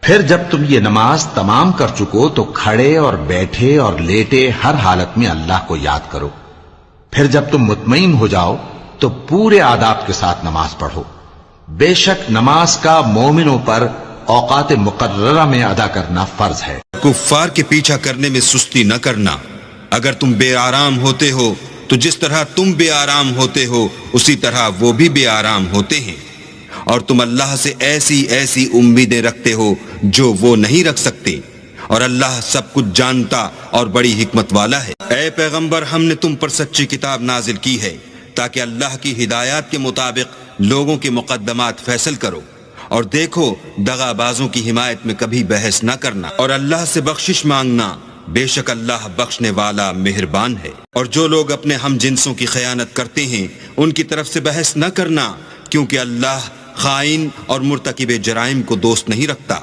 پھر جب تم یہ نماز تمام کر چکو تو کھڑے اور بیٹھے اور لیٹے ہر حالت میں اللہ کو یاد کرو. پھر جب تم مطمئن ہو جاؤ تو پورے آداب کے ساتھ نماز پڑھو. بے شک نماز کا مومنوں پر اوقات مقررہ میں ادا کرنا فرض ہے. کفار کے پیچھا کرنے میں سستی نہ کرنا. اگر تم بے آرام ہوتے ہو تو جس طرح تم بے آرام ہوتے ہو اسی طرح وہ بھی بے آرام ہوتے ہیں، اور تم اللہ سے ایسی ایسی امیدیں رکھتے ہو جو وہ نہیں رکھ سکتے، اور اللہ سب کچھ جانتا اور بڑی حکمت والا ہے. اے پیغمبر، ہم نے تم پر سچی کتاب نازل کی ہے تاکہ اللہ کی ہدایات کے مطابق لوگوں کے مقدمات فیصل کرو، اور دیکھو دغا بازوں کی حمایت میں کبھی بحث نہ کرنا، اور اللہ سے بخشش مانگنا، بے شک اللہ بخشنے والا مہربان ہے. اور جو لوگ اپنے ہم جنسوں کی خیانت کرتے ہیں ان کی طرف سے بحث نہ کرنا، کیونکہ اللہ خائن اور مرتکب جرائم کو دوست نہیں رکھتا.